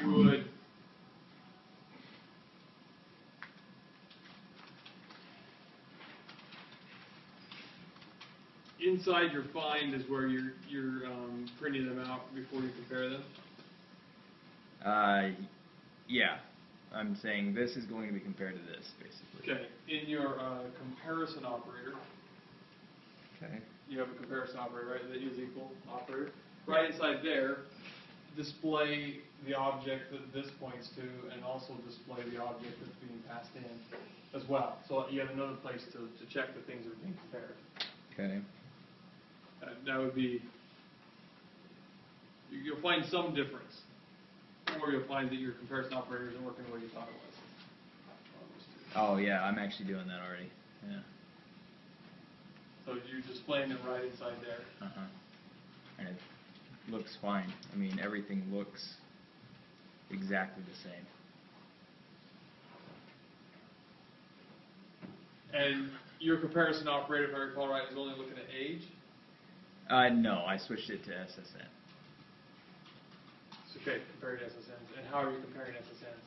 you would inside your find is where you're printing them out before you compare them. Yeah. I'm saying this is going to be compared to this, basically. Okay. In your comparison operator. Okay. You have a comparison operator, right? The is equal operator. Right inside there, display the object that this points to, and also display the object that's being passed in as well. So you have another place to check the things that are being compared. Okay. That would be, you'll find some difference, or you'll find that your comparison operator isn't working the way you thought it was. Oh yeah, I'm actually doing that already. Yeah. So you're displaying it right inside there. Uh-huh. And it looks fine. I mean, everything looks exactly the same. And your comparison operator, if I recall right, is only looking at age? No, I switched it to SSN. It's okay, comparing SSNs. And how are you comparing SSNs?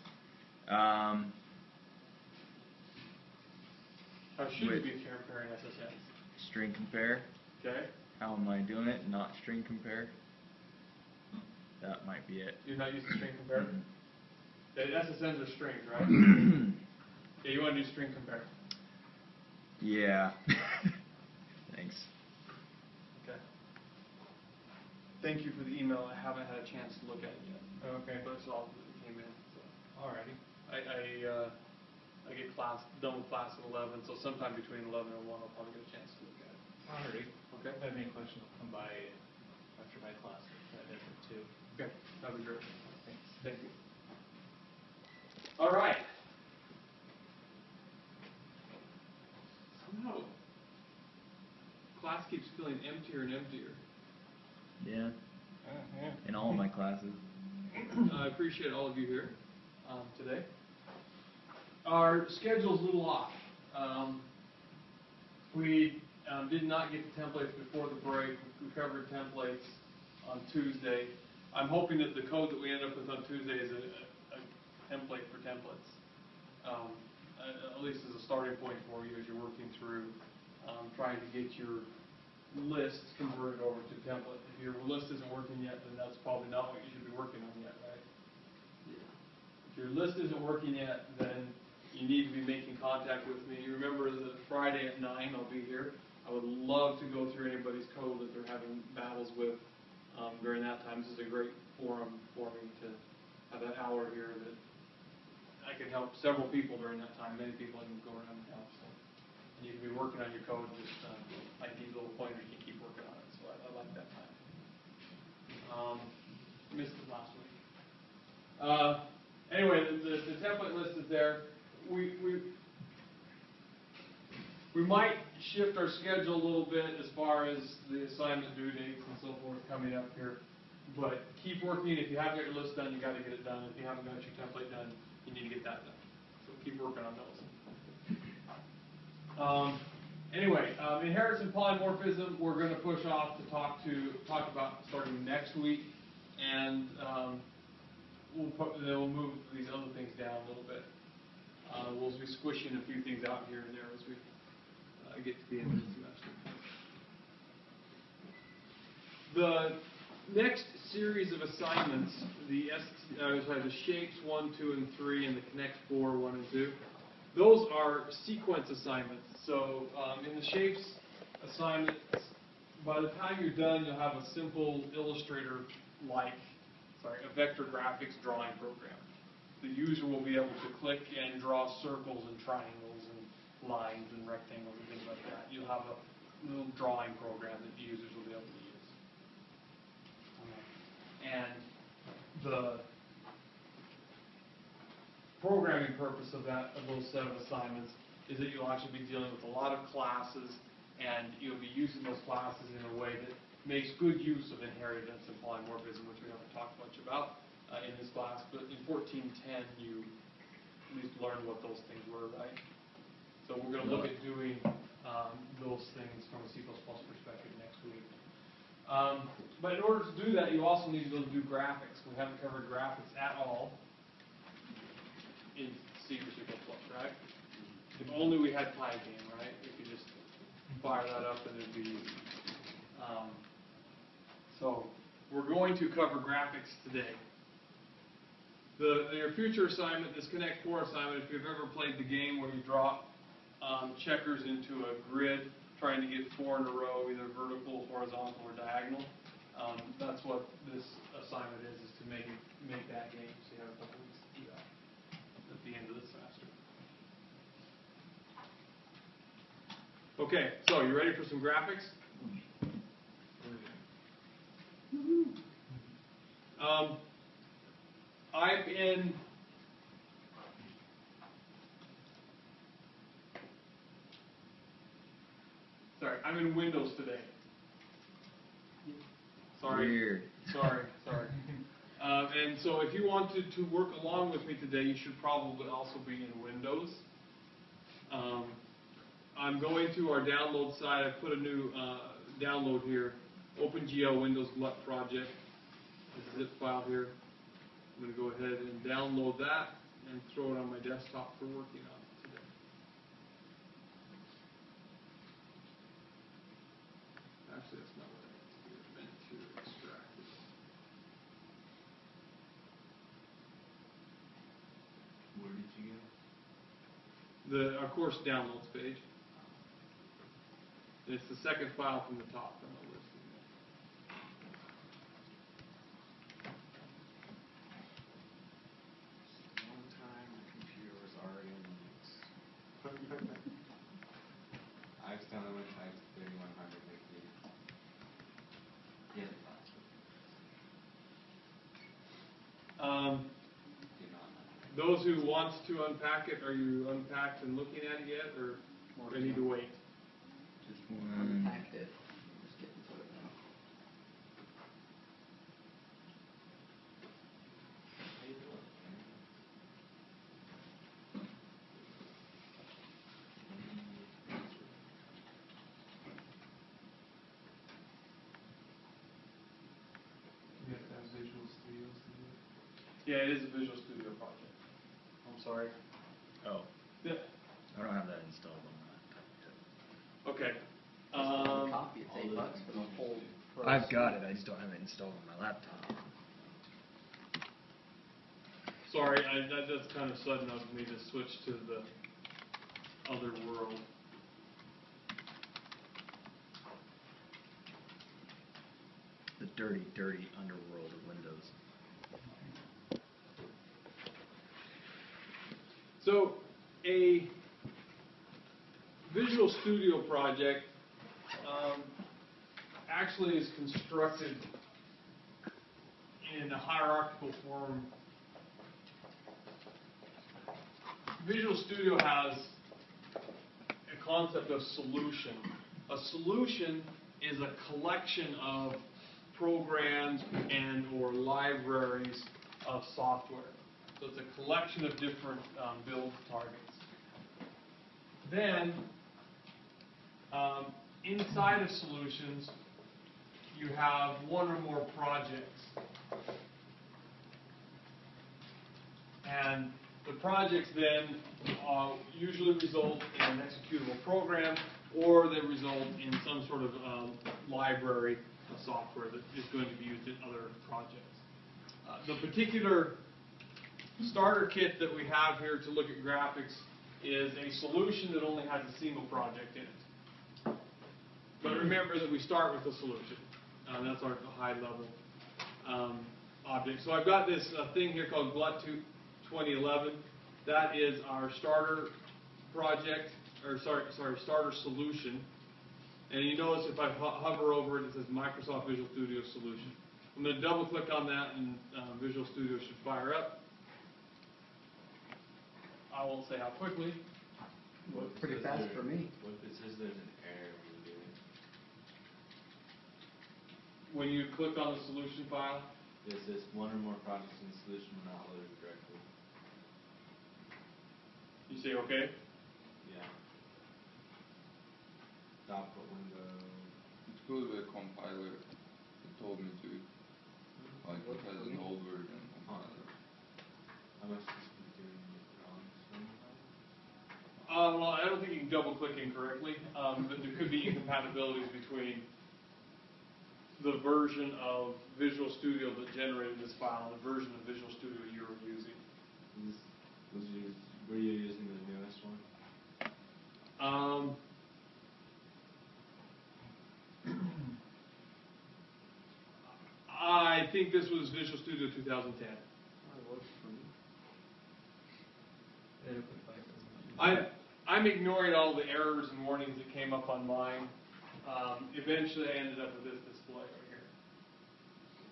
How should you be comparing SSNs? String compare. Okay. How am I doing it? Not string compare. That might be it. You're not using string compare? Mm-hmm. The SSNs are strings, right? Yeah, you want to do string compare. Yeah. Thanks. Okay. Thank you for the email. I haven't had a chance to look at it yet. Okay. But it's all that came in. So. Alrighty. I get done with class at 11, so sometime between 11 and 1 I'll probably get a chance to look at it. Alrighty. Okay. If I have any questions, I'll come by after my class at Edward too. Okay. That'd be great. Thanks. Thank you. All right. Somehow, class keeps feeling emptier and emptier. Yeah. Yeah. In all of my classes. I appreciate all of you here today. Our schedule's a little off. We did not get the templates before the break. We covered templates on Tuesday. I'm hoping that the code that we end up with on Tuesday is a template for templates. At least as a starting point for you as you're working through trying to get your list converted over to template. If your list isn't working yet, then that's probably not what you should be working on yet, right? If your list isn't working yet, then you need to be making contact with me. You remember that Friday at 9 I'll be here. I would love to go through anybody's code that they're having battles with during that time. This is a great forum for me to have that hour here that I can help several people during that time. Many people I can go around and help. So. And you can be working on your code, just I need a little pointer, you can keep working on it. So I like that time. Missed it last week. Anyway, the template list is there. We might shift our schedule a little bit as far as the assignment due dates and so forth coming up here. But keep working. If you haven't got your list done, you got to get it done. If you haven't got your template done, you need to get that done. So keep working on those. Anyway, inheritance and polymorphism, we're going to push off to talk about starting next week, and we'll move these other things down a little bit. We'll be squishing a few things out here and there as we get to the end of the semester. The next series of assignments, the shapes 1, 2, and 3, and the connect 4, 1, and 2, those are sequence assignments. So in the shapes assignment, by the time you're done, you'll have a simple a vector graphics drawing program. The user will be able to click and draw circles and triangles and lines and rectangles and things like that. You'll have a little drawing program that the users will be able to use. And the programming purpose of those set of assignments is that you'll actually be dealing with a lot of classes, and you'll be using those classes in a way that makes good use of inheritance and polymorphism, which we haven't talked much about in this class, but in 1410 you at least learned what those things were, right? So we're going to look at doing those things from a C++ perspective next week. But in order to do that, you also need to be able to do graphics. We haven't covered graphics at all in CS3005, right? If only we had Game, right? We could just fire that up and it'd be easy. So we're going to cover graphics today. Your future assignment, this Connect 4 assignment, if you've ever played the game where you drop checkers into a grid, trying to get 4 in a row, either vertical, horizontal, or diagonal, that's what this assignment is to make that game. So you have a couple weeks to do that at the end of the semester. Okay, so you ready for some graphics? I'm in I'm in Windows today. Sorry. Weird. Sorry. And so if you wanted to work along with me today, you should probably also be in Windows. I'm going to our download site. I put a new download here, OpenGL Windows Glut Project. This zip file here. I'm going to go ahead and download that and throw it on my desktop for working on it today. Actually, that's not what I meant to extract it. Where did you go? Our course downloads page. And it's the second file from the top on the list. One time the computer was already in use. I accidentally went to 3100 Wiki. Yeah. Those who want to unpack it, are you unpacked and looking at it yet, or do I need to wait? Just unpacked it. Just getting to it now. How you doing? You have to have Visual Studios to do it. Yeah, it is a Visual Studio project. I'm sorry. Oh, Yeah. I don't have that installed on my laptop. Okay. The copy, it's $8 for the whole. I've got it, I just don't have it installed on my laptop. Sorry, that's kind of sudden of me to switch to the other world. The dirty, dirty underworld of Windows. So, a Visual Studio project actually is constructed in a hierarchical form. Visual Studio has a concept of solution. A solution is a collection of programs and or libraries of software. So it's a collection of different build targets. Then, inside of solutions, you have one or more projects. And the projects then usually result in an executable program, or they result in some sort of library of software that is going to be used in other projects. The particular starter kit that we have here to look at graphics is a solution that only has a single project in it. But remember that we start with the solution. That's our high-level object. So I've got this thing here called Glut 2011. That is our starter project, or starter solution. And you notice if I hover over it, it says Microsoft Visual Studio Solution. I'm going to double-click on that, and Visual Studio should fire up. I won't say how quickly. Pretty fast for me. What if it says there's an error when you do it? When you click on the solution file, It says one or more projects in the solution were not loaded directly. you say OK. Yeah. Stop at window. Let's go to the compiler. told me to. Like, it has an old version. I must just be doing it wrong somehow. Well, I don't think you can double click incorrectly, but there could be incompatibilities between the version of Visual Studio that generated this file and the version of Visual Studio you're using. Were you using the newest one? I think this was Visual Studio 2010. It works for me. I'm ignoring all the errors and warnings that came up on mine. Eventually, I ended up with this display right here.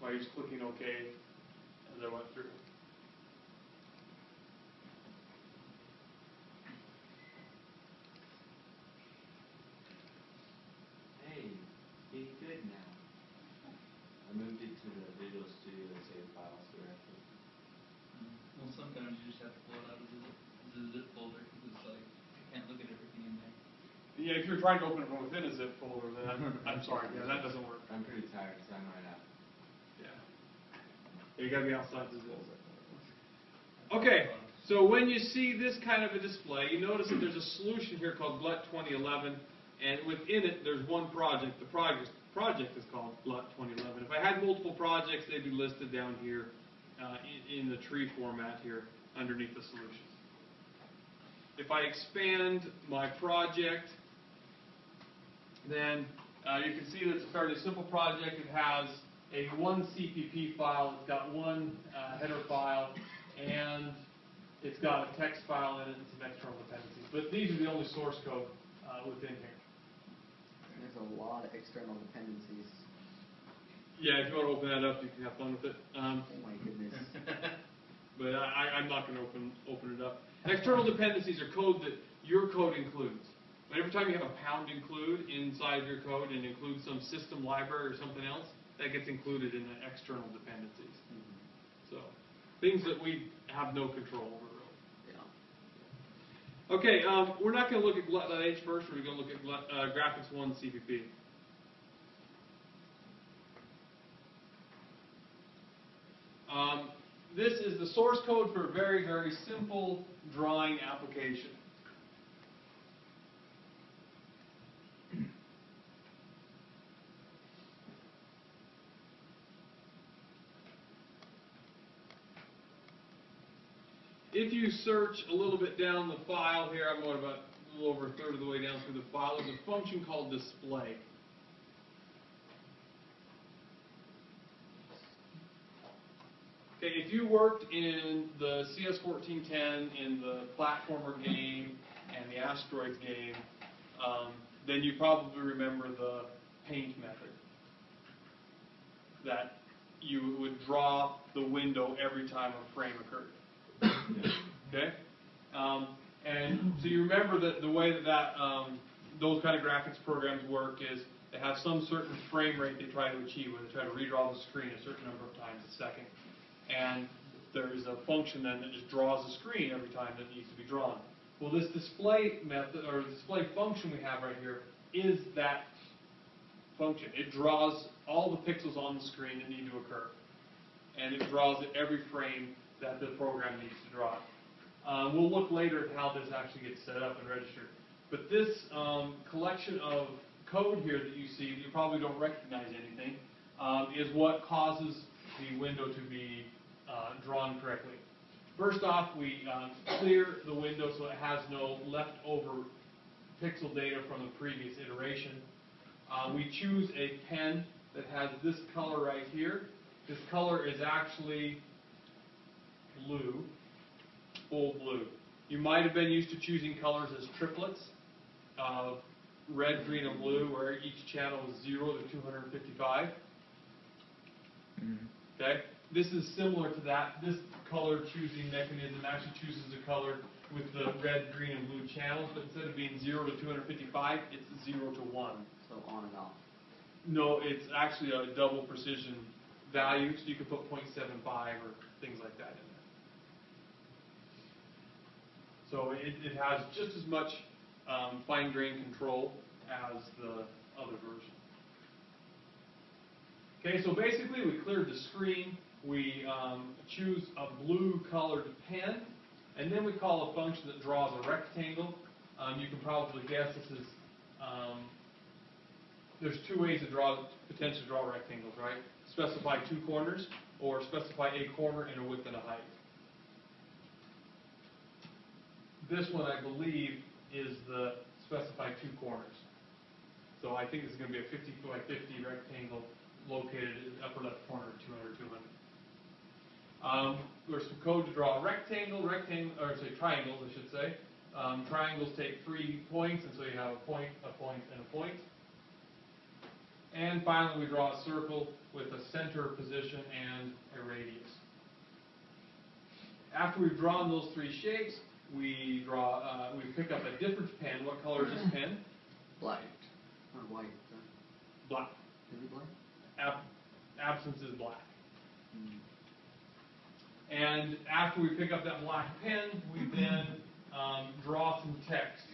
By just clicking OK as I went through. Hey, be good now. I moved it to the Visual Studio to save files directly. Well, sometimes you just have to pull it out of the zip folder because it's like, you can't look at everything in there. Yeah, if you're trying to open it from within a zip folder, then I'm sorry. Yeah, that doesn't work. I'm pretty tired, so I might have. Yeah. You gotta be outside the zip. Okay, so when you see this kind of a display, you notice that there's a solution here called GLUT 2011, and within it there's one project. The project is called GLUT 2011. If I had multiple projects, they'd be listed down here in the tree format here underneath the solutions. If I expand my project, then you can see that it's a fairly simple project. It has one CPP file, it's got one header file, and it's got a text file in it and some external dependencies. But these are the only source code within here. There's a lot of external dependencies. Yeah, if you want to open that up, you can have fun with it. Oh my goodness. But I'm not going to open it up. External dependencies are code that your code includes. But every time you have a pound include inside your code and includes some system library or something else, that gets included in the external dependencies. So things that we have no control over, really. Yeah. Okay, we're not going to look at glut.h first. We're going to look at graphics 1 CPP. This is the source code for a very, very simple drawing application. If you search a little bit down the file here, I'm going about a little over a third of the way down through the file, there's a function called display. Okay, if you worked in the CS3005, in the platformer game, and the asteroids game, then you probably remember the paint method. That you would draw the window every time a frame occurred. Okay? And so you remember that the way that those kind of graphics programs work is they have some certain frame rate they try to achieve, where they try to redraw the screen a certain number of times a second. And there's a function then that just draws the screen every time that needs to be drawn. Well, this display method, or display function we have right here, is that function. It draws all the pixels on the screen that need to occur. And it draws at every frame that the program needs to draw. We'll look later at how this actually gets set up and registered. But this collection of code here that you see, you probably don't recognize anything, is what causes the window to be drawn correctly. First off, we clear the window so it has no leftover pixel data from the previous iteration. We choose a pen that has this color right here. This color is actually blue, full blue. You might have been used to choosing colors as triplets of red, green, and blue, where each channel is 0 to 255. Okay? This is similar to that. This color choosing mechanism actually chooses a color with the red, green, and blue channels, but instead of being 0 to 255, it's 0 to 1. So on and off. No, it's actually a double precision value, so you can put 0.75 or things like that in there. So it has just as much fine-grained control as the other version. Okay, so basically we cleared the screen, we choose a blue colored pen, and then we call a function that draws a rectangle. You can probably guess this is, there's two ways to potentially draw rectangles, right? Specify two corners, or specify a corner and a width and a height. This one, I believe, is the specify two corners. So I think this is going to be a 50 by 50 rectangle located in the upper left corner of 200, 200. There's some code to draw a rectangle, or say triangles, I should say. Triangles take 3 points, and so you have a point, and a point. And finally, we draw a circle with a center position and a radius. After we've drawn those 3 shapes, we pick up a different pen. What color is this pen? Black. Or white. Black. Is it black? Absence is black. And after we pick up that black pen, we then draw some text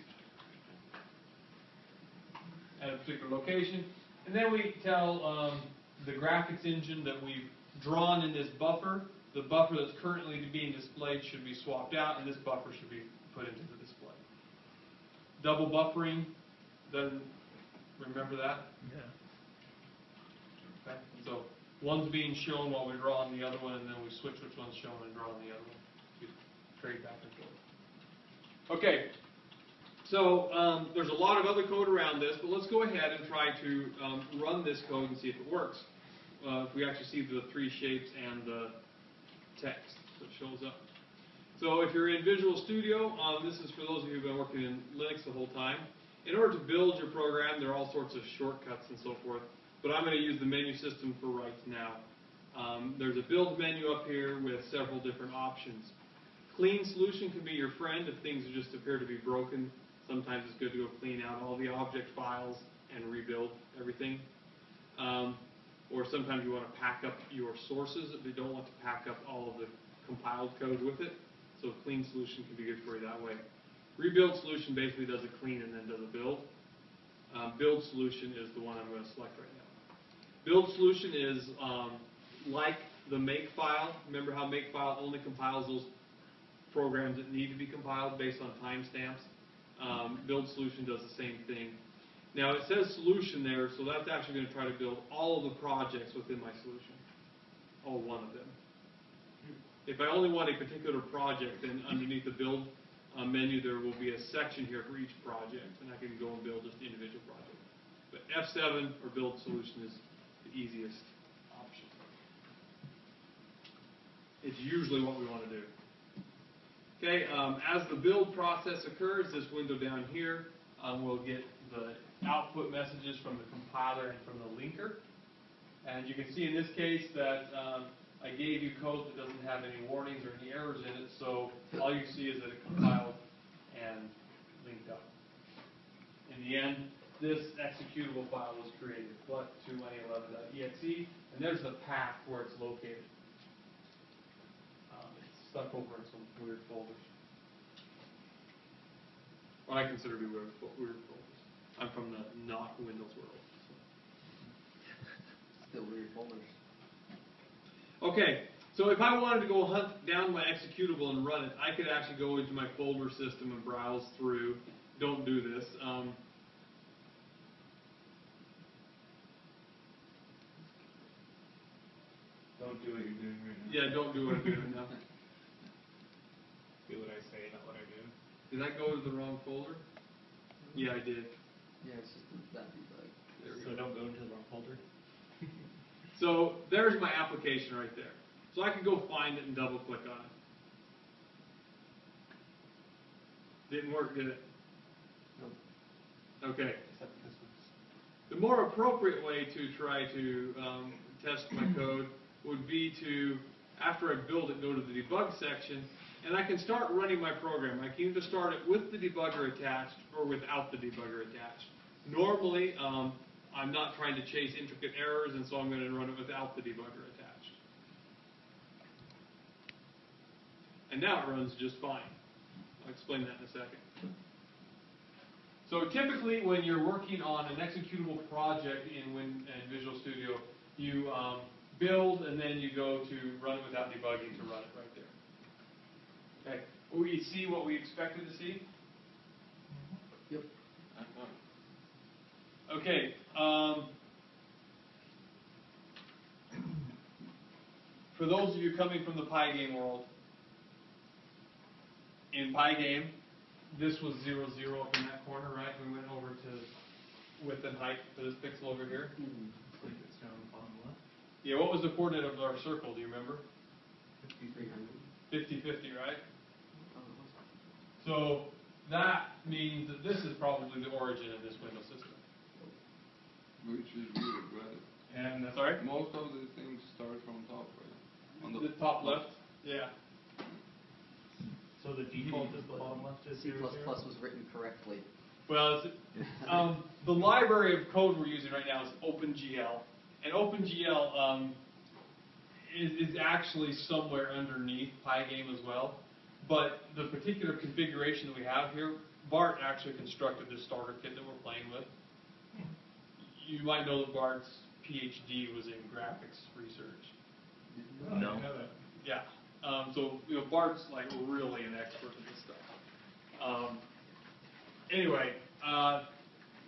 at a particular location. And then we tell the graphics engine that we've drawn in this buffer. The buffer that's currently being displayed should be swapped out, and this buffer should be put into the display. Double buffering, doesn't remember that? Yeah. Okay. So one's being shown while we draw on the other one, and then we switch which one's shown and draw on the other one. We trade back and forth. Okay. So there's a lot of other code around this, but let's go ahead and try to run this code and see if it works. If we actually see the 3 shapes and the text that shows up. So if you're in Visual Studio, this is for those of you who've been working in Linux the whole time. In order to build your program, there are all sorts of shortcuts and so forth, but I'm going to use the menu system for right now. There's a build menu up here with several different options. Clean solution can be your friend if things just appear to be broken. Sometimes it's good to go clean out all the object files and rebuild everything. Or sometimes you want to pack up your sources if you don't want to pack up all of the compiled code with it. So clean solution can be good for you that way. Rebuild solution basically does a clean and then does a build. Build solution is the one I'm going to select right now. Build solution is like the make file. Remember how make file only compiles those programs that need to be compiled based on timestamps? Build solution does the same thing. Now it says solution there, so that's actually going to try to build all of the projects within my solution. All one of them. If I only want a particular project, then underneath the build menu there will be a section here for each project, and I can go and build just the individual project. But F7 or build solution is the easiest option. It's usually what we want to do. Okay, as the build process occurs, this window down here will get the output messages from the compiler and from the linker. And you can see in this case that I gave you code that doesn't have any warnings or any errors in it, so all you see is that it compiled and linked up. In the end, this executable file was created, glut211.exe, and there's the path where it's located. It's stuck over in some weird folders. What I consider to be weird folders. I'm from the not Windows world. So. Still weird folders. Okay, so if I wanted to go hunt down my executable and run it, I could actually go into my folder system and browse through. Don't do this. Don't do what you're doing right now. Yeah, don't do what I'm doing now. Do what I say, not what I do. Did I go to the wrong folder? Yeah, I did. Yeah, it's just that debug. There we So go. don't go into the wrong folder. So there's my application right there. So I can go find it and double click on it. Didn't work, did it? Nope. Okay. The more appropriate way to try to test my code would be to, after I build it, go to the debug section, and I can start running my program. I can either start it with the debugger attached or without the debugger attached. Normally, I'm not trying to chase intricate errors, and so I'm going to run it without the debugger attached. And now it runs just fine. I'll explain that in a second. So typically when you're working on an executable project in Visual Studio, You build, and then you go to run it without debugging to run it right there. Okay, we see what we expected to see? Yep. Okay, for those of you coming from the Pygame world, in Pygame, this was 0, 0 up in that corner, right? We went over to width and height for this pixel over here. Click it's down on the bottom left. Yeah, what was the coordinate of our circle, do you remember? 5300. 50-50, right? So that means that this is probably the origin of this window system. Which is weird, right? And sorry? Most of the things start from top, right? On The top left? Yeah. So the default is the bottom left is C++ 0, 0? was written correctly. Well, the library of code we're using right now is OpenGL. And OpenGL is actually somewhere underneath Pygame as well. But the particular configuration that we have here, Bart actually constructed this starter kit that we're playing with. You might know that Bart's PhD was in graphics research. No. Yeah. So, Bart's like really an expert in this stuff. Anyway,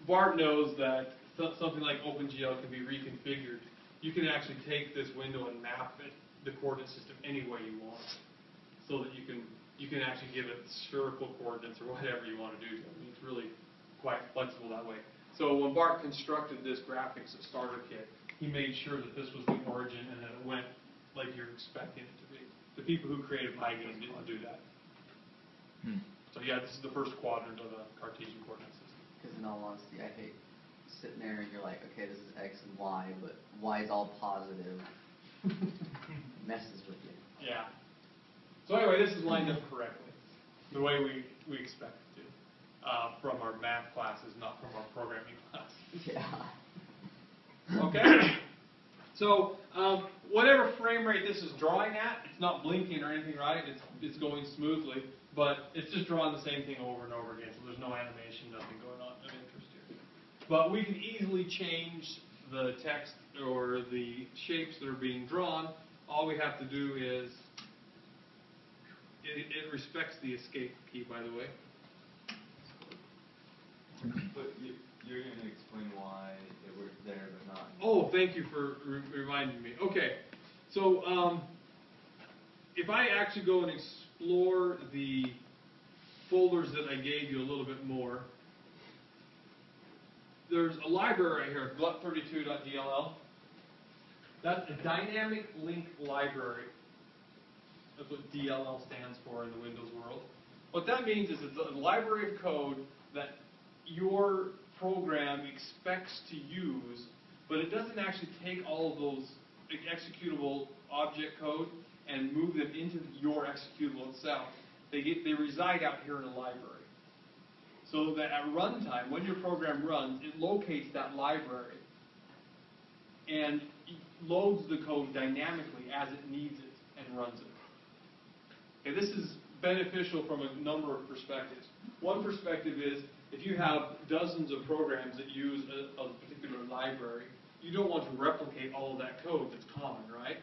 Bart knows that something like OpenGL can be reconfigured. You can actually take this window and map it, the coordinate system, any way you want, so that you can actually give it spherical coordinates or whatever you want to do to it. I mean, it's really quite flexible that way. So when Bart constructed this graphics starter kit, he made sure that this was the origin and that it went like you're expecting it to be. The people who created Pygame didn't do that. So yeah, this is the first quadrant of the Cartesian coordinate system. Because in all honesty, I hate sitting there and you're like, okay, this is X and Y, but Y is all positive. Messes with you. Yeah. So anyway, this is lined up correctly, the way we expect it to, from our math classes, not from our programming classes. Yeah. Okay? So whatever frame rate this is drawing at, it's not blinking or anything, right? It's going smoothly, but it's just drawing the same thing over and over again, so there's no animation, nothing going on of interest here. But we can easily change the text or the shapes that are being drawn. All we have to do is, it respects the escape key, by the way. But you're going to explain why it worked there but not. Oh, thank you for reminding me. Okay, so if I actually go and explore the folders that I gave you a little bit more, there's a library right here, glut32.dll. That's a dynamic link library. That's what DLL stands for in the Windows world. What that means is it's a library of code that your program expects to use, but it doesn't actually take all of those executable object code and move them into your executable itself. They reside out here in a library. So that at runtime, when your program runs, it locates that library and loads the code dynamically as it needs it and runs it. Okay, this is beneficial from a number of perspectives. One perspective is if you have dozens of programs that use a particular library, you don't want to replicate all of that code that's common, right?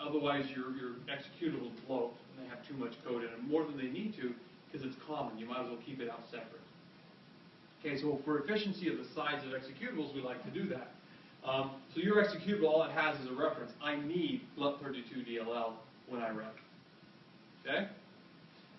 Otherwise, your executable will bloat and they have too much code in it, more than they need to, because it's common. You might as well keep it out separate. Okay, so for efficiency of the size of executables, we like to do that. So your executable, all it has is a reference. I need glut32DLL when I run. Okay?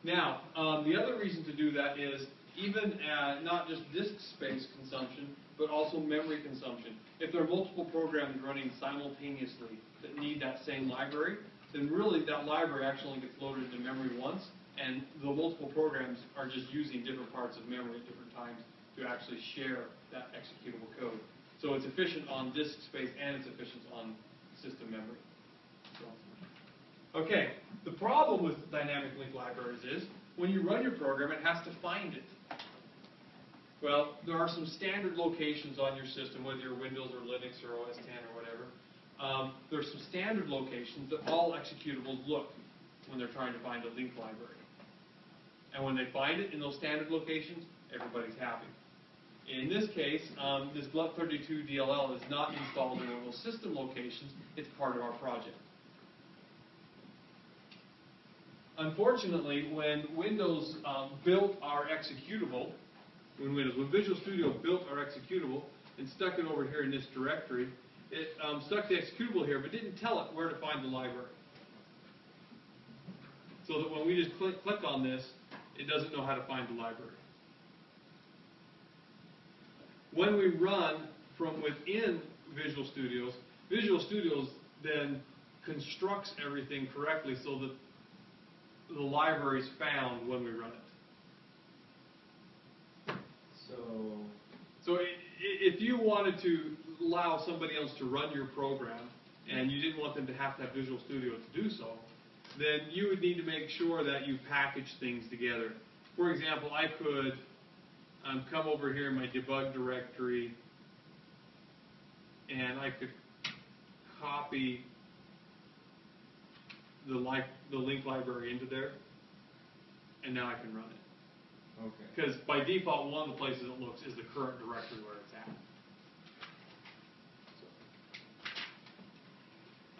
Now, the other reason to do that is even not just disk space consumption, but also memory consumption. If there are multiple programs running simultaneously that need that same library, then really that library actually only gets loaded into memory once, and the multiple programs are just using different parts of memory at different times to actually share that executable code. So it's efficient on disk space and it's efficient on system memory. So, okay, the problem with dynamic link libraries is when you run your program, it has to find it. Well, there are some standard locations on your system, whether you're Windows or Linux or OS X or whatever. There are some standard locations that all executables look when they're trying to find a link library. And when they find it in those standard locations, everybody's happy. In this case, this GLUT32 DLL is not installed in one of those system locations. It's part of our project. Unfortunately, when Windows built our executable, when Visual Studio built our executable and stuck it over here in this directory, it stuck the executable here, but didn't tell it where to find the library. So that when we just click on this, it doesn't know how to find the library. When we run from within Visual Studios then constructs everything correctly so that the library is found when we run it. So if you wanted to allow somebody else to run your program and you didn't want them to have Visual Studio to do so, then you would need to make sure that you package things together. For example, I could come over here in my debug directory and I could copy the link library into there, and now I can run it. Okay. Because by default, one of the places it looks is the current directory where it's at. So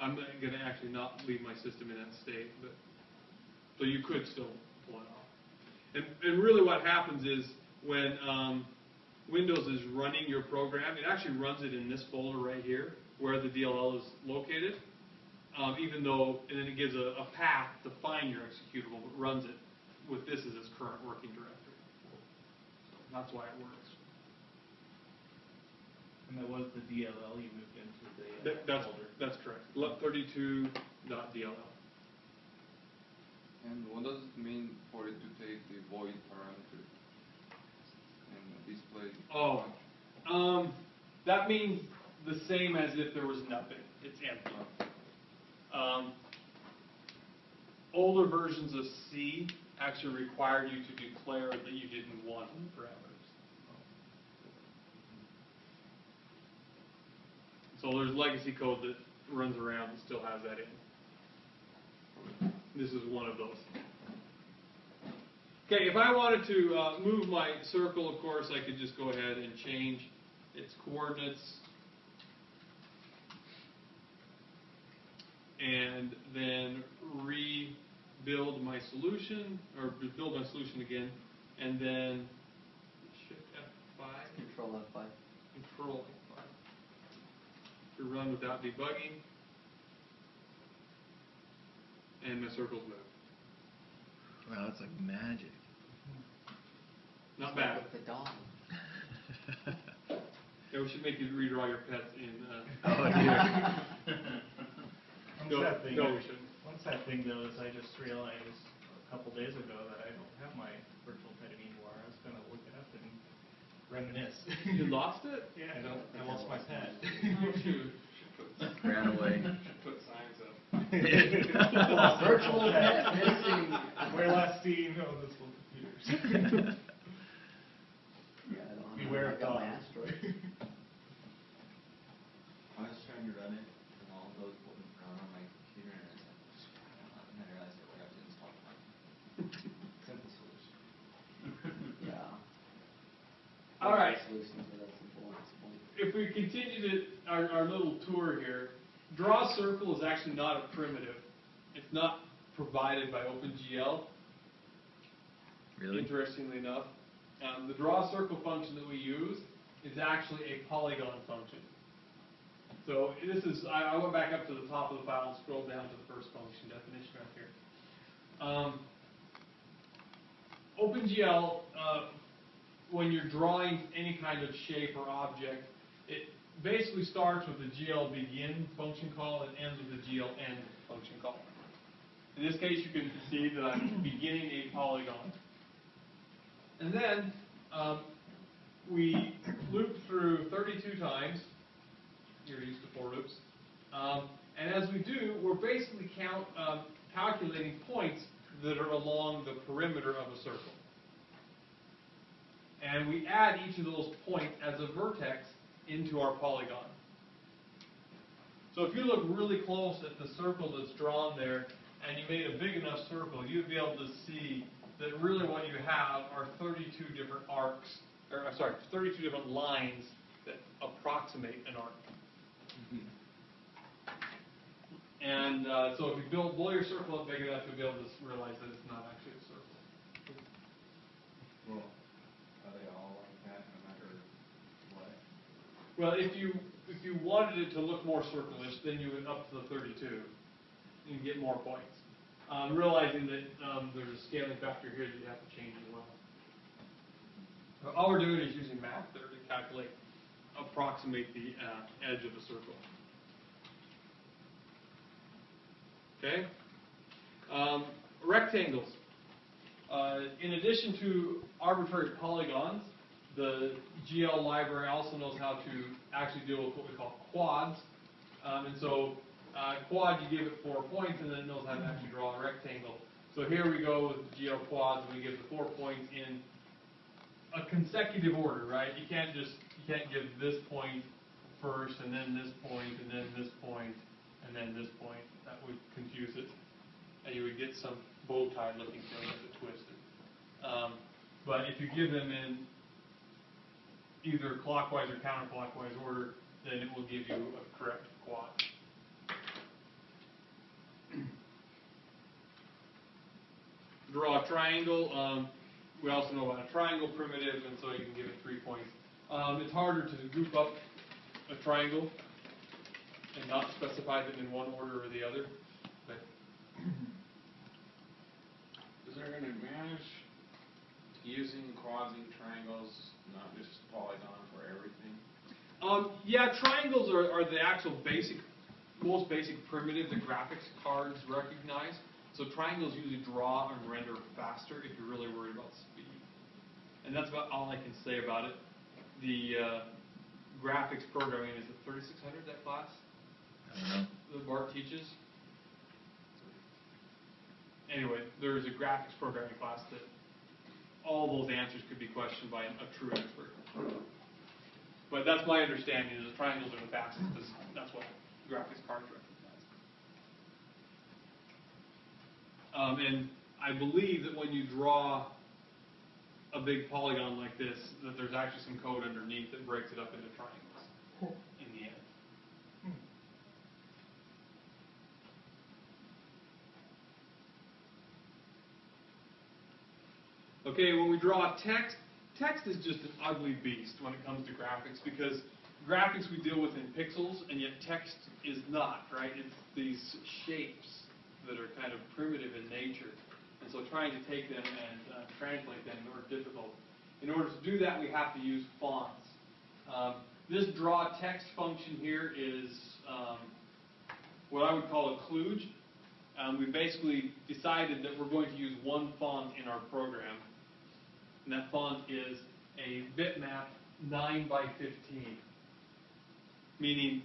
I'm going to actually not leave my system in that state, but so you could still pull it off. And really what happens is when Windows is running your program, it actually runs it in this folder right here where the DLL is located, even though, and then it gives a path to find your executable, but runs it with this as its current working directory. So that's why it works. And that was the DLL you moved into the folder. That's correct. GLUT32.dll. And what does it mean for it to take the void parameter and display? Oh, that means the same as if there was nothing. It's empty. Older versions of C actually required you to declare that you didn't want parameters. So there's legacy code that runs around and still has that in. This is one of those. Okay, if I wanted to move my circle, of course, I could just go ahead and change its coordinates. And then rebuild my solution, or build my solution again, and then Shift F5. Control F5. Control F5. To run without debugging. And my circles move. Wow, that's like magic. Not Just like bad. with the dog. Yeah, we should make you redraw your pets in. Oh, dear. No, Once that thing, no, we shouldn't. Once that thing goes, I just realized a couple days ago that I don't have my virtual pet anymore. I was gonna look it up and reminisce. You lost it? Yeah, I lost my pet. Oh, shoot. Ran away. Put signs up. Virtual pet missing. We're last seen on the school computers. Yeah, I don't know. Beware I of got my dogs. asteroid. I was trying to run it, and all those wouldn't run on my computer, and I was like, and I realized I forgot to install Python. Simple solution. Yeah. All right. Solutions are that simple at this point. If we continue our little tour here, draw circle is actually not a primitive. It's not provided by OpenGL. Really? Interestingly enough, the draw circle function that we use is actually a polygon function. So this is, I went back up to the top of the file and scrolled down to the first function definition right here. OpenGL, when you're drawing any kind of shape or object, it basically starts with the GL begin function call and ends with the GL end function call. In this case, you can see that I'm beginning a polygon. And then we loop through 32 times. You're used to for loops. And as we do, we're basically calculating points that are along the perimeter of a circle. And we add each of those points as a vertex into our polygon. So if you look really close at the circle that's drawn there, and you made a big enough circle, you'd be able to see that really what you have are 32 different arcs or I'm sorry, 32 different lines that approximate an arc. And so if you blow your circle up big enough, you'll be able to realize that it's not actually a circle. Well, are they all like that no matter what? Well, if you wanted it to look more circle-ish, then you would up to the 32 and get more points. Realizing that there's a scaling factor here that you have to change as well. All we're doing is using math there to calculate, approximate the edge of a circle. Okay? Rectangles. In addition to arbitrary polygons, the GL library also knows how to actually deal with what we call quads. And so quad, you give it 4 points, and then it knows how to actually draw a rectangle. So here we go with the GL quads, and we give the 4 points in a consecutive order, right? You can't give this point first, and then this point, and then this point, and then this point. That would confuse it, and you would get some bow tie looking thing that's twisted. But if you give them in either clockwise or counterclockwise order, then it will give you a correct quad. Draw a triangle. We also know about a triangle primitive, and so you can give it 3 points. It's harder to group up a triangle and not specify them in one order or the other. But Is there an advantage to using quads and triangles, not just polygon for everything? yeah, triangles are the actual most basic primitive the graphics cards recognize. So triangles usually draw and render faster if you're really worried about speed. And that's about all I can say about it. The graphics programming, is it 3600, that class? I don't know. That Bart teaches? Anyway, there's a graphics programming class that all those answers could be questioned by a true expert. But that's my understanding, is the triangles are the fastest, because that's what graphics cards recognize. And I believe that when you draw a big polygon like this, that there's actually some code underneath that breaks it up into triangles in the end. Okay, when we draw text, text is just an ugly beast when it comes to graphics, because graphics we deal with in pixels, and yet text is not, right? It's these shapes that are kind of primitive in nature. And so trying to take them and translate them are difficult. In order to do that, we have to use fonts. This draw text function here is what I would call a kludge. We basically decided that we're going to use one font in our program. And that font is a bitmap 9 by 15. Meaning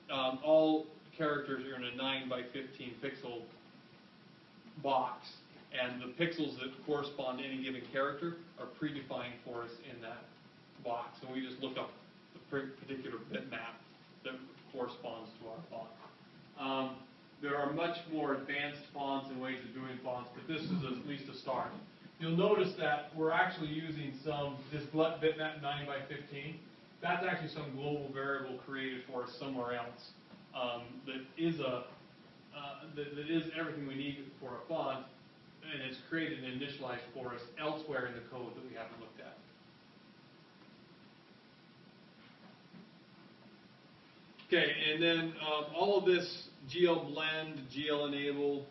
all characters are in a 9 by 15 pixel box, and the pixels that correspond to any given character are predefined for us in that box. And we just look up the particular bitmap that corresponds to our font. There are much more advanced fonts and ways of doing fonts, but this is at least a start. You'll notice that we're actually using this bitmap 9 by 15. That's actually some global variable created for us somewhere else that is everything we need for a font, and it's created and initialized for us elsewhere in the code that we haven't looked at. Okay, and then all of this GL blend, GL enable,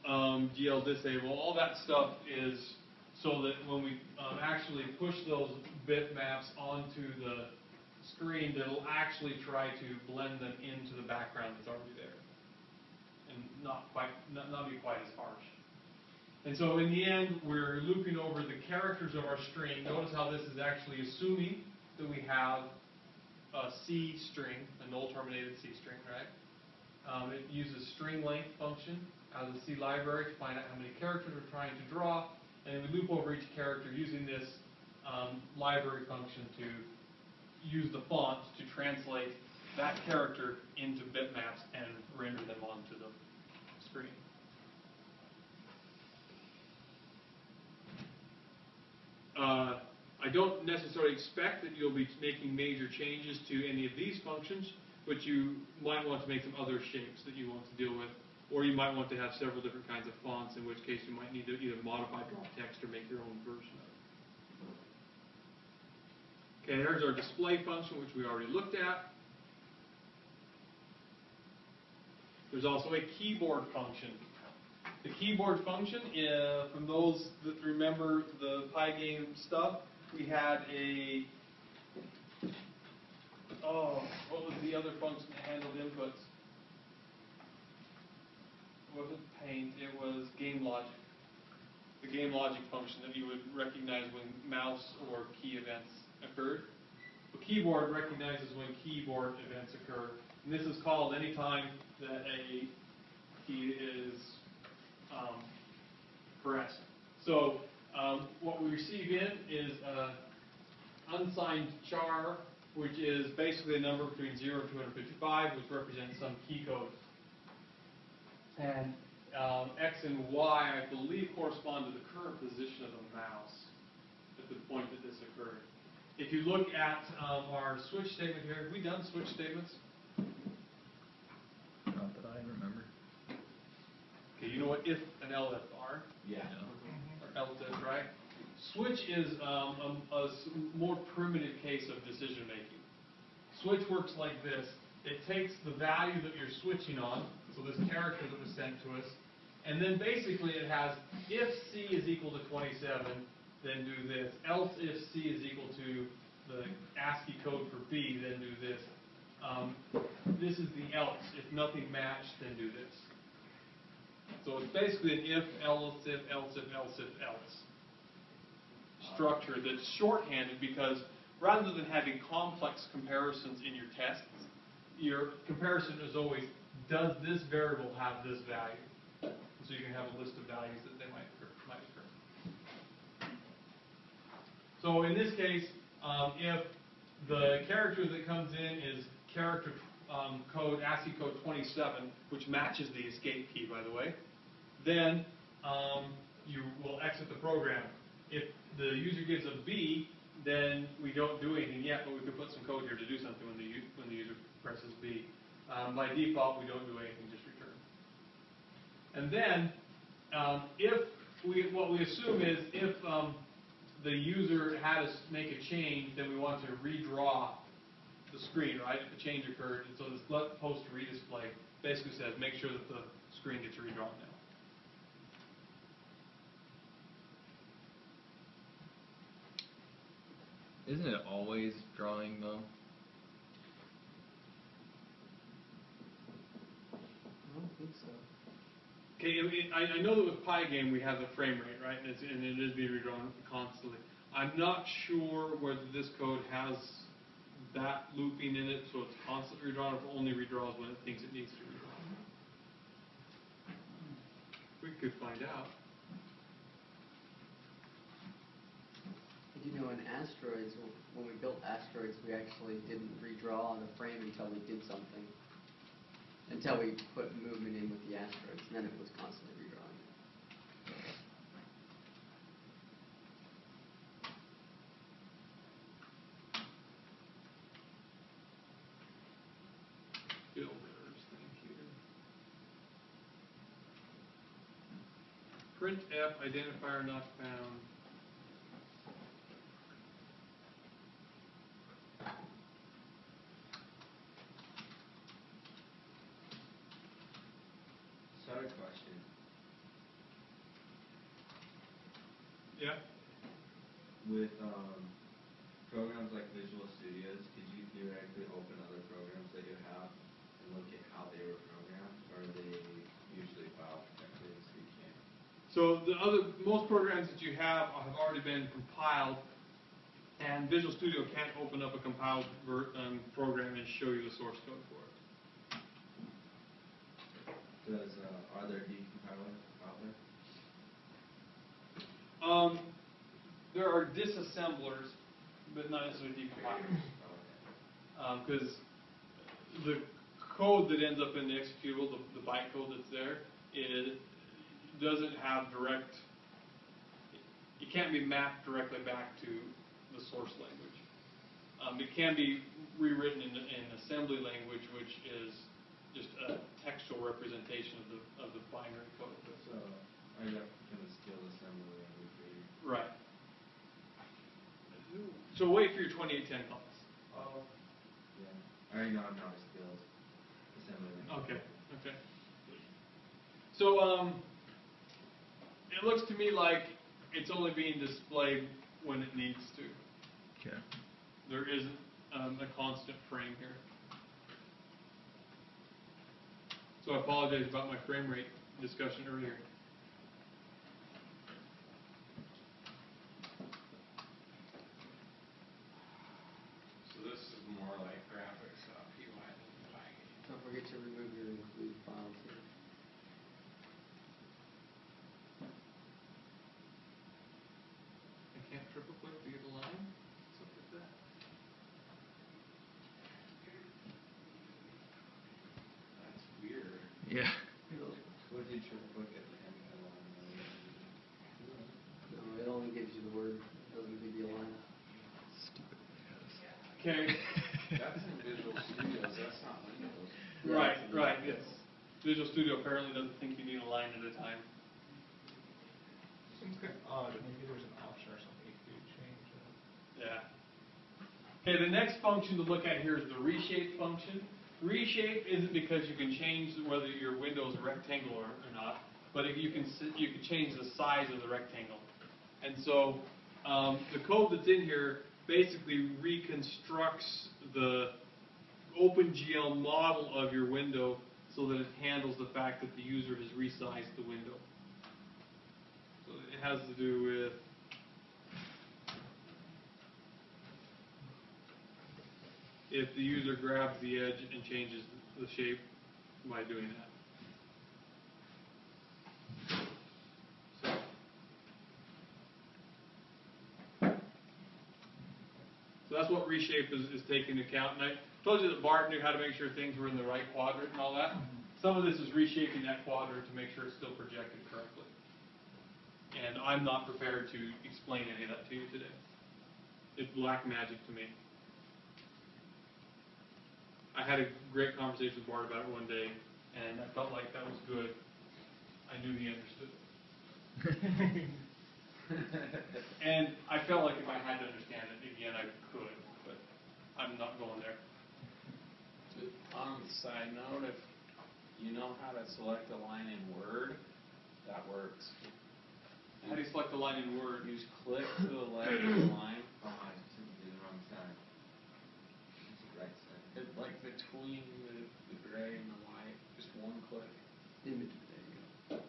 GL disable, all that stuff is so that when we actually push those bitmaps onto the screen, that it'll actually try to blend them into the background that's already there, and not be quite as harsh. And so in the end, we're looping over the characters of our string. Notice how this is actually assuming that we have a C string, a null-terminated C string, right? It uses string length function out of the C library to find out how many characters we're trying to draw, and we loop over each character using this library function to use the font to translate that character into bitmaps and render them onto the screen. I don't necessarily expect that you'll be making major changes to any of these functions, but you might want to make some other shapes that you want to deal with, or you might want to have several different kinds of fonts, in which case you might need to either modify draw text or make your own version of it. Okay, there's our display function, which we already looked at. There's also a keyboard function. The keyboard function, from those that remember the Pygame stuff, we had a, what was the other function that handled inputs? It wasn't paint, it was game logic. The game logic function that you would recognize when mouse or key events occurred. The keyboard recognizes when keyboard events occur. And this is called any time that a key is pressed. So what we receive in is unsigned char, which is basically a number between 0 and 255, which represents some key code. And X and Y, I believe, correspond to the current position of the mouse at the point that this occurred. If you look at our switch statement here, have we done switch statements? Not that I remember. Okay, you know what if and elif are? Yeah. Or elif, right? Switch is a more primitive case of decision making. Switch works like this. It takes the value that you're switching on, so this character that was sent to us, and then basically it has if C is equal to 27, then do this. Else if C is equal to the ASCII code for B, then do this. This is the else. If nothing matched, then do this. So it's basically an if, else, if, else, if, else, if, else structure that's shorthanded, because rather than having complex comparisons in your tests, your comparison is always, does this variable have this value? So you can have a list of values that they might occur. So in this case, if the character that comes in is character code, ASCII code 27, which matches the escape key, by the way, then you will exit the program. If the user gives a B, then we don't do anything yet, but we could put some code here to do something when the user presses B. By default, we don't do anything, just return. And then, what we assume is if the user had us make a change, then we want to redraw the screen, right? If the change occurred, and so this let post redisplay basically says make sure that the screen gets redrawn now. Isn't it always drawing though? I don't think so. Okay, I know that with Pygame we have the frame rate, right? And it is being redrawn constantly. I'm not sure whether this code has that looping in it, so it's constantly redrawn, or if it only redraws when it thinks it needs to redraw. We could find out. You know, in Asteroids, when we built Asteroids, we actually didn't redraw the frame until we did something. Until we put movement in with the asteroids, and then it was constantly redrawing it. Builders, thank you. Print F, identifier not found. Sorry, question. Yeah. With programs like Visual Studios, could you theoretically open other programs that you have and look at how they were programmed, or are they usually file protected, so you can't? So most programs that you have already been compiled, and Visual Studio can't open up a compiled program and show you the source code for it. Are there decompilers out there? There are disassemblers, but not necessarily decompilers. Because the code that ends up in the executable, the byte code that's there, it doesn't have direct, it can't be mapped directly back to the source language. It can be rewritten in assembly language, which is just a textual representation of the binary code. So, I got kind of skill assembly language for you. Right. So wait for your 2810 class. Oh. Yeah, I already know I'm not a skilled assembly language. Okay, okay. So, it looks to me like it's only being displayed when it needs to. Okay. There isn't a constant frame here. So I apologize about my frame rate discussion earlier. So this is more like graphics stuff, UI than Python. Don't forget to remove your include files here. I can't triple click to get a line? Something like that. That's weird. Yeah. What did you look at the end of the line? No, it only gives you the word, it doesn't give you a line. Stupid Windows. Okay. That's in Visual Studios, that's not Windows. Yeah, Right, it's- right, yes. Visual Studio apparently doesn't think you need a line at a time. Seems kind of odd, maybe there's an option or something you could change. Yeah. Okay, the next function to look at here is the reshape function. Reshape isn't because you can change whether your window is a rectangle or not, but you can change the size of the rectangle. And so the code that's in here basically reconstructs the OpenGL model of your window so that it handles the fact that the user has resized the window. So it has to do with if the user grabs the edge and changes the shape by doing that. So that's what reshape is taking into account. And I told you that Bart knew how to make sure things were in the right quadrant and all that. Some of this is reshaping that quadrant to make sure it's still projected correctly. And I'm not prepared to explain any of that to you today. It's black magic to me. I had a great conversation with Bart about it one day, and I felt like that was good. I knew he understood. And I felt like if I had to understand it again, I could, but I'm not going there. On the side note, if you know how to select a line in Word, that works. How do you select the line in Word? You just click to the left of the line. Oh, I took it to the wrong side. It's the right side. It's like between the gray and the white, just one click. Image, there you go.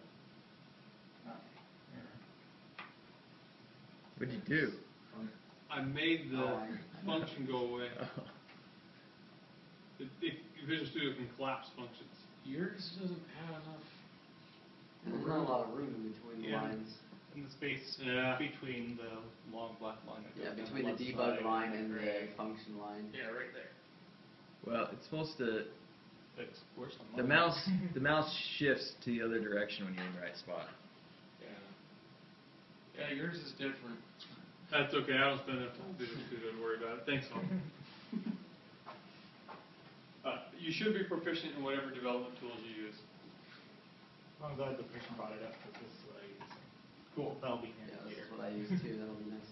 What'd you do? I made the Oh, I- function go away. Oh. Visual Studio can collapse functions. Yours doesn't have enough. There's not a lot of room in between the Yeah. lines. In the space Yeah. between the long black line. that Yeah, goes down between the left debug side line and the gray. function line. Yeah, right there. Well, it's supposed to. It's worse than The mine. mouse, the mouse shifts to the other direction when you're in the right spot. Yeah. Yeah, yours is different. That's okay. I don't spend enough time with Visual Studio to worry about it. Thanks, Tom. You should be proficient in whatever development tools you use. I'm glad the person brought it up because this is what I use. Cool. That'll be Yeah, handy this later. is what I use too, that'll be nice.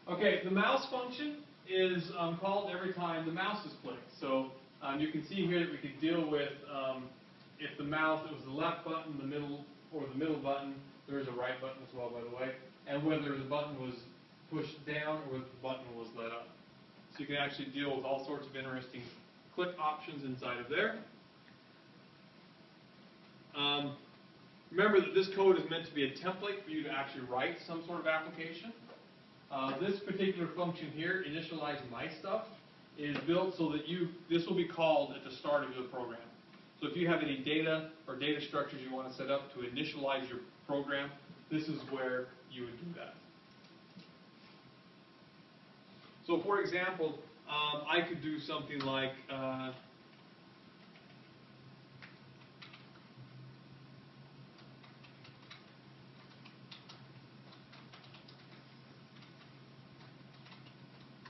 Okay, the mouse function is called every time the mouse is clicked. So you can see here that we could deal with if the mouse, it was the left button, the middle, or the middle button. There is a right button as well, by the way. And whether the button was pushed down or whether the button was let up. So you can actually deal with all sorts of interesting click options inside of there. Remember that this code is meant to be a template for you to actually write some sort of application. This particular function here, initialize my stuff, is built so that this will be called at the start of your program. So if you have any data or data structures you want to set up to initialize your program, this is where you would do that. So for example, I could do something like,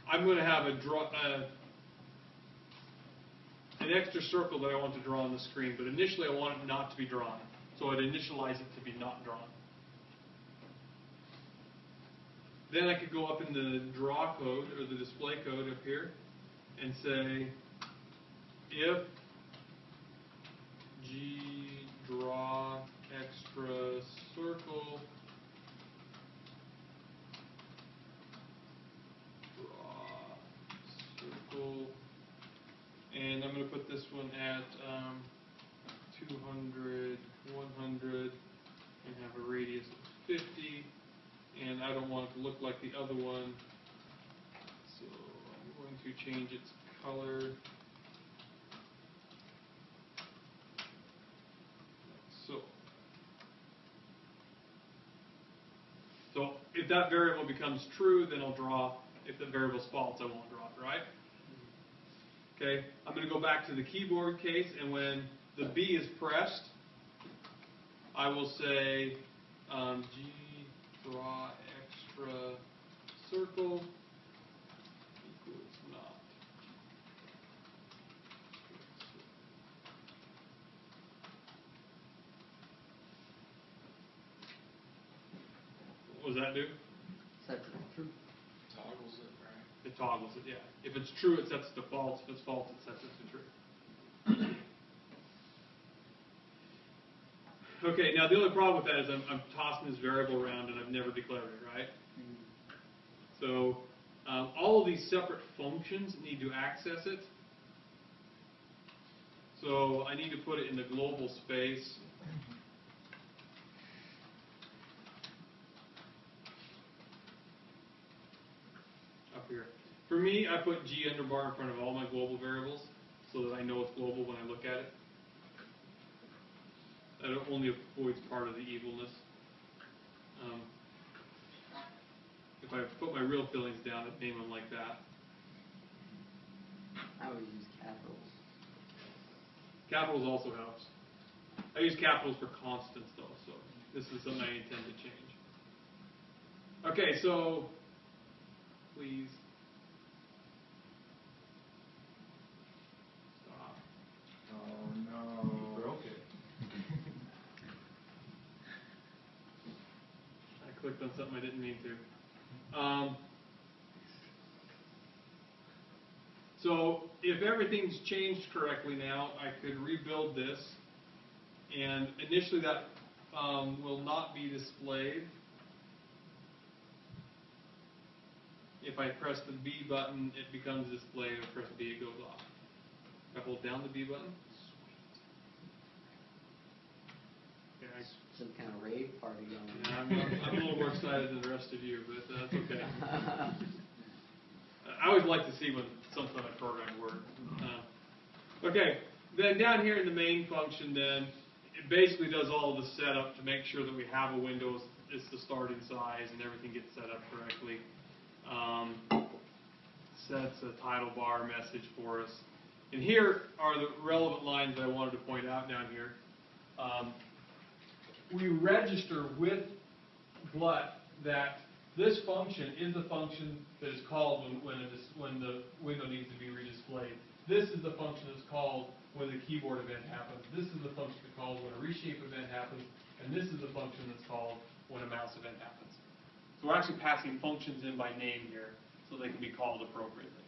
I'm going to have an extra circle that I want to draw on the screen, but initially I want it not to be drawn. So I'd initialize it to be not drawn. Then I could go up in the draw code, or the display code up here, and say, if G draw extra circle and I'm going to put this one at 200, 100, and have a radius of 50, and I don't want it to look like the other one, so I'm going to change its color. So if that variable becomes true, then I'll draw. If the variable's false, I won't draw it, right? Okay, I'm going to go back to the keyboard case, and when the B is pressed, I will say G draw extra circle equals not. What does that do? Set to true. Toggles it, right? It toggles it, yeah. If it's true, it sets it to false. If it's false, it sets it to true. Okay, now the only problem with that is I'm tossing this variable around and I've never declared it, right? So all of these separate functions need to access it. So I need to put it in the global space. Up here. For me, I put G underbar in front of all my global variables so that I know it's global when I look at it. That only avoids part of the evilness. If I put my real fillings down, I'd name them like that. I would use capitals. Capitals also helps. I use capitals for constants though, so this is something I intend to change. Okay, so please stop. Oh no. You broke it. I clicked on something I didn't mean to. So if everything's changed correctly now, I could rebuild this, and initially that will not be displayed. If I press the B button, it becomes displayed. If I press B, it goes off. If I hold down the B button, okay, Some kind of rave party going yeah, on. I'm a little more excited than the rest of you, but that's okay. I always like to see when some kind of program works. Okay, then down here in the main function, then it basically does all of the setup to make sure that we have a window. It's the starting size and everything gets set up correctly. Sets a title bar message for us. And here are the relevant lines that I wanted to point out down here. We register with GLUT that this function is the function that is called when the window needs to be redisplayed. This is the function that's called when the keyboard event happens. This is the function that's called when a reshape event happens. And this is the function that's called when a mouse event happens. So we're actually passing functions in by name here so they can be called appropriately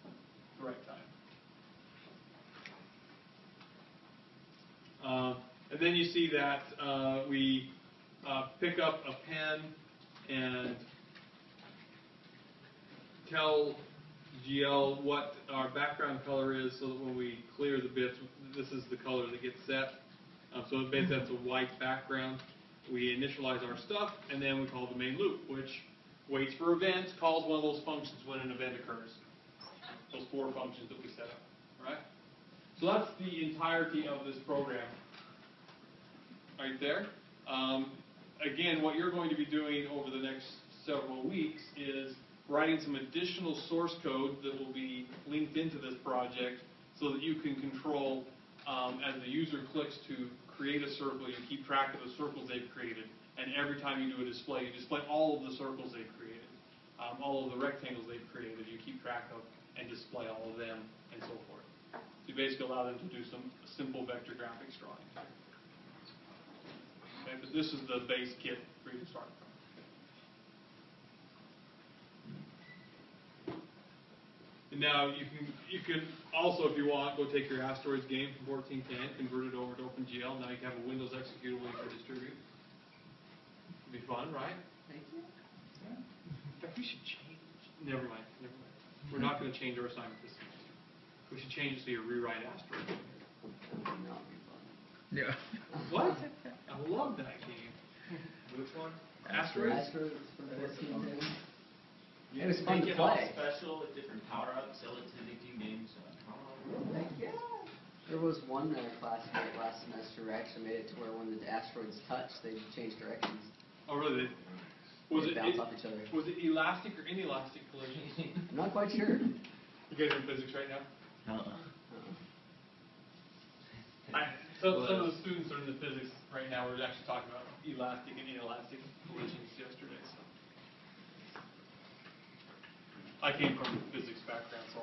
at the right time. And then you see that we pick up a pen and tell GL what our background color is so that when we clear the bits, this is the color that gets set. So basically that's a white background. We initialize our stuff, and then we call the main loop, which waits for events, calls one of those functions when an event occurs. Those 4 functions that we set up, right? So that's the entirety of this program right there. Again, what you're going to be doing over the next several weeks is writing some additional source code that will be linked into this project so that you can control, as the user clicks to create a circle, you keep track of the circles they've created. And every time you do a display, you display all of the circles they've created. all of the rectangles they've created, you keep track of and display all of them and so forth. So you basically allow them to do some simple vector graphics drawing. Okay, but this is the base kit for you to start from. And now you can also, if you want, go take your Asteroids game from 1410, convert it over to OpenGL. Now you can have a Windows executable you can distribute. It'd be fun, right? Thank you. In fact, we should change. Never mind. We're not going to change our assignment this semester. We should change it so you rewrite Asteroids. That would not be fun. Yeah. What? I love that game. Which one? Asteroids? Asteroids from 1410. You It was can fun make to it all play. special with different power-ups, sell it to Addicting Games. Heck yeah. There was one classmate last semester who actually made it to where when the asteroids touched, they changed directions. Oh, really? They bounce off each other. Was it elastic or inelastic collisions? I'm not quite sure. You guys are in physics right now? Uh-uh. Some of the students are in the physics right now. We're actually talking about elastic and inelastic collisions yesterday. So. I came from a physics background, so